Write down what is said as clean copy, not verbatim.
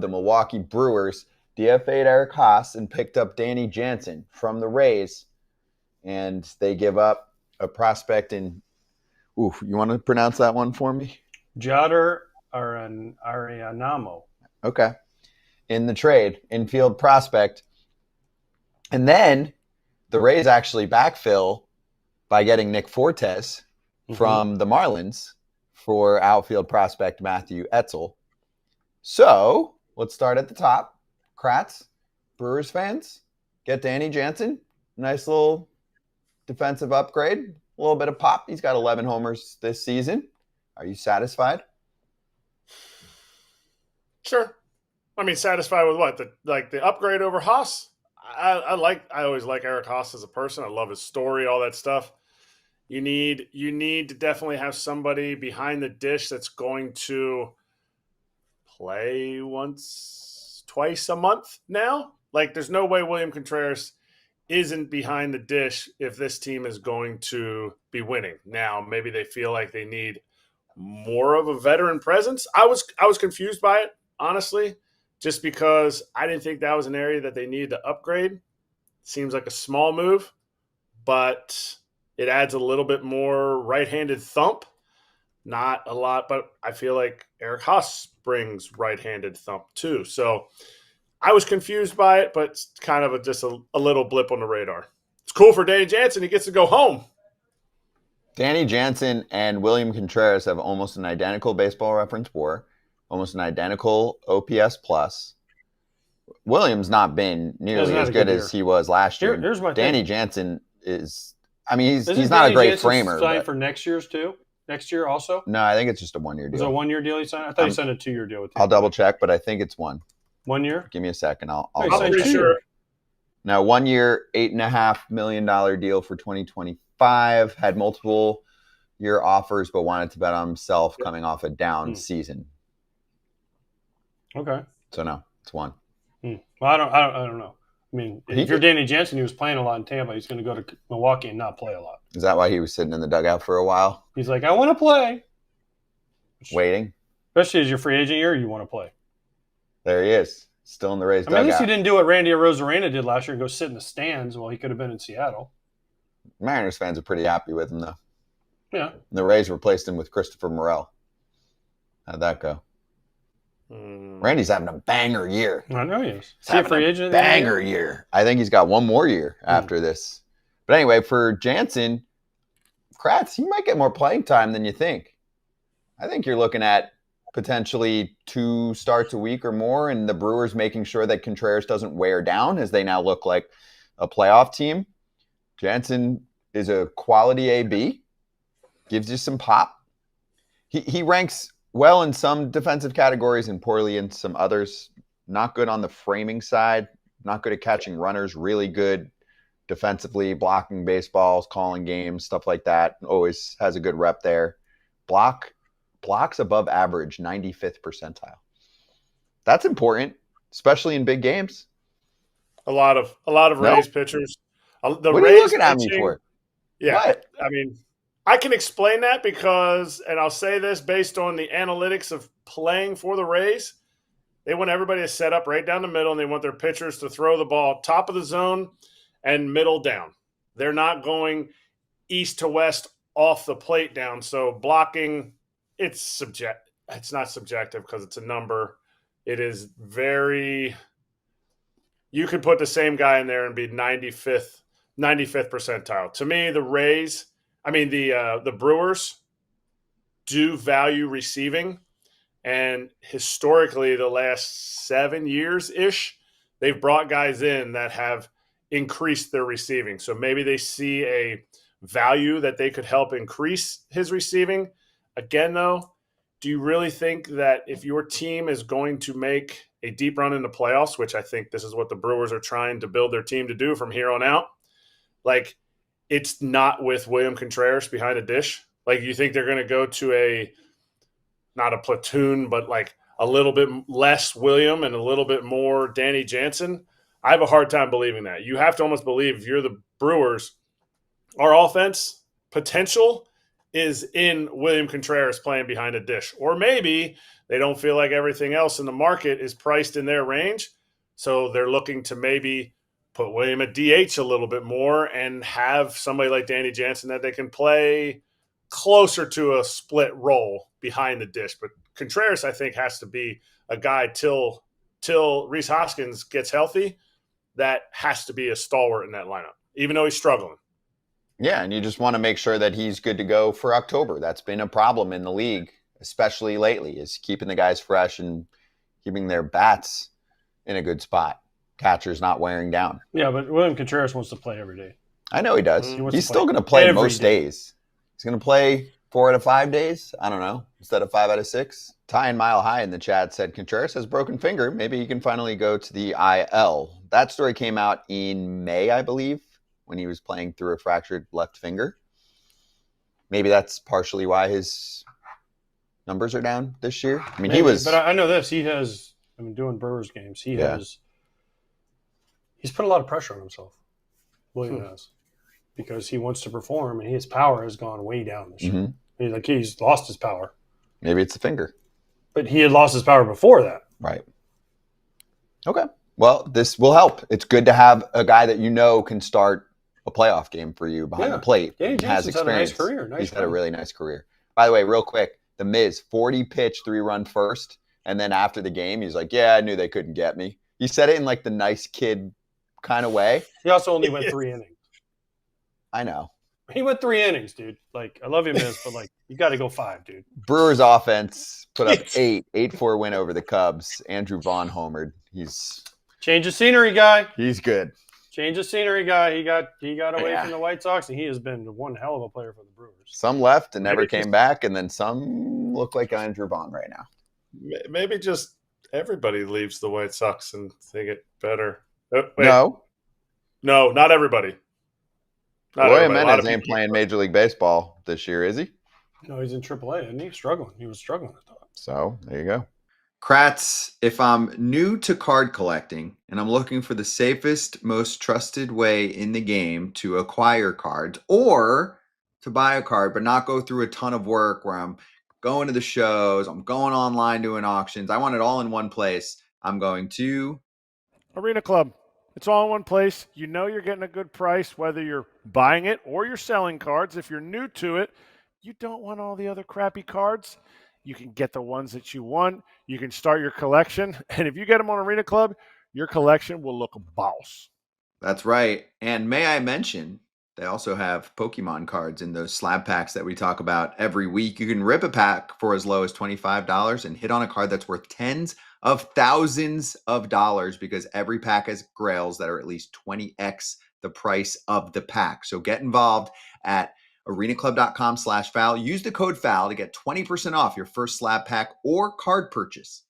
the Milwaukee Brewers DFA'd Eric Haase and picked up Danny Jansen from the Rays. And they give up a prospect in, you want to pronounce that one for me? Jer Aranamo. Okay. In the trade, infield prospect. And then the Rays actually backfill by getting Nick Fortes from the Marlins for outfield prospect Matthew Etzel. So let's start at the top. Kratz, Brewers fans, get Danny Jansen. Nice little defensive upgrade. A little bit of pop. He's got 11 homers this season. Are you satisfied? Sure. I mean, satisfied with what? The upgrade over Haase? I always like Eric Haase as a person. I love his story, all that stuff. You need to definitely have somebody behind the dish that's going to play twice a month now. Like, there's no way William Contreras isn't behind the dish if this team is going to be winning. Now, maybe they feel like they need more of a veteran presence. I was confused by it, honestly, just because I didn't think that was an area that they needed to upgrade. Seems like a small move, but it adds a little bit more right-handed thump. Not a lot, but I feel like Eric Haase brings right-handed thump too. So I was confused by it, but it's kind of just a little blip on the radar. It's cool for Danny Jansen. He gets to go home. Danny Jansen and William Contreras have almost an identical Baseball Reference WAR, almost an identical OPS plus. William's not been nearly as good as he was last year. Here's my Danny thing. Jansen is, I mean, he's not a great framer. Signed for next year's too? Next year also? No, I think it's just a one-year deal. Is it a one-year deal he signed? I thought he signed a 2-year deal with him. I'll double check, but I think it's one. 1 year? Give me a second. I'm pretty sure. Now, 1 year, $8.5 million deal for 2025. Had multiple year offers, but wanted to bet on himself coming off a down season. Okay. So no, it's one. Well, I don't know. I mean, if you're Danny Jansen, he was playing a lot in Tampa. He's going to go to Milwaukee and not play a lot. Is that why he was sitting in the dugout for a while? He's like, I want to play. Waiting. Especially as your free agent year, you want to play. There he is, still in the Rays dugout. At least he didn't do what Randy Arozarena did last year and go sit in the stands while he could have been in Seattle. Mariners fans are pretty happy with him, though. Yeah. And the Rays replaced him with Christopher Morel. How'd that go? Randy's having a banger year. I know he is. He's having free a agent banger year. I think he's got one more year after this. But anyway, for Jansen, Kratz, he might get more playing time than you think. I think you're looking at potentially 2 starts a week or more, and the Brewers making sure that Contreras doesn't wear down as they now look like a playoff team. Jansen is a quality AB, gives you some pop. He ranks well in some defensive categories and poorly in some others. Not good on the framing side, not good at catching runners, really good defensively, blocking baseballs, calling games, stuff like that. Always has a good rep there. Blocks above average, 95th percentile. That's important, especially in big games. A lot of Rays pitchers. What are you looking at me for? Yeah, what? I mean, I can explain that because, and I'll say this based on the analytics of playing for the Rays, they want everybody to set up right down the middle, and they want their pitchers to throw the ball top of the zone and middle down. They're not going east to west off the plate down. So blocking, it's not subjective because it's a number. It is very – you could put the same guy in there and be 95th percentile. To me, the Brewers do value receiving, and historically the last 7 years-ish, they've brought guys in that have increased their receiving. So maybe they see a value that they could help increase his receiving. Again, though, do you really think that if your team is going to make a deep run in the playoffs, which I think this is what the Brewers are trying to build their team to do from here on out, like, it's not with William Contreras behind a dish? Like, you think they're going to go to not a platoon, but like a little bit less William and a little bit more Danny Jansen? I have a hard time believing that. You have to almost believe, if you're the Brewers, our offense potential is in William Contreras playing behind a dish. Or maybe they don't feel like everything else in the market is priced in their range. So they're looking to maybe put William at DH a little bit more and have somebody like Danny Jansen that they can play closer to a split role behind the dish. But Contreras, I think, has to be a guy till Rhys Hoskins gets healthy. That has to be a stalwart in that lineup, even though he's struggling. Yeah, and you just want to make sure that he's good to go for October. That's been a problem in the league, especially lately, is keeping the guys fresh and keeping their bats in a good spot. Catchers not wearing down. Yeah, but William Contreras wants to play every day. I know he does. He He's still going to play every most day. days. He's going to play 4 out of 5 days. I don't know. Instead of 5 out of 6. Ty and Mile High in the chat said Contreras has broken finger. Maybe he can finally go to the IL. That story came out in May, I believe, when he was playing through a fractured left finger. Maybe that's partially why his numbers are down this year. I mean, Maybe, he was. But I know this. He has. I mean, doing Brewers games, he has. He's put a lot of pressure on himself. William has, because he wants to perform, and his power has gone way down this year. He's lost his power. Maybe it's the finger. But he had lost his power before that. Right. Okay. Well, this will help. It's good to have a guy that you know can start a playoff game for you behind the plate. Danny Has Jansen's had a nice experience. career. He's had a really nice career. By the way, real quick, the Miz, 40 pitch, 3-run first. And then after the game, he's like, yeah, I knew they couldn't get me. He said it in like the nice kid kind of way. He also only went 3 innings. I know. He went 3 innings, dude. Like, I love you, Miz, but like, you got to go 5, dude. Brewers offense put up 8-4 win over the Cubs. Andrew Vaughn homered. Change of scenery, guy. He's good. Change of scenery, guy. He got away from the White Sox, and he has been one hell of a player for the Brewers. Some left and never came back, and then some look like Andrew Vaughn right now. Maybe just everybody leaves the White Sox and they get better. No, not everybody. Roy Jimenez ain't playing Major League Baseball this year, is he? No, he's in AAA, and he's struggling. He was struggling, I thought. So there you go. Kratz, if I'm new to card collecting and I'm looking for the safest, most trusted way in the game to acquire cards or to buy a card, but not go through a ton of work where I'm going to the shows, I'm going online doing auctions. I want it all in one place. I'm going to Arena Club. It's all in one place. You know you're getting a good price, whether you're buying it or you're selling cards. If you're new to it, you don't want all the other crappy cards. You can get the ones that you want. You can start your collection. And if you get them on Arena Club, your collection will look boss. That's right. And may I mention, they also have Pokemon cards in those slab packs that we talk about every week. You can rip a pack for as low as $25 and hit on a card that's worth tens of thousands of dollars because every pack has grails that are at least 20x the price of the pack. So get involved at arenaclub.com/foul. Use the code FOUL to get 20% off your first slab pack or card purchase.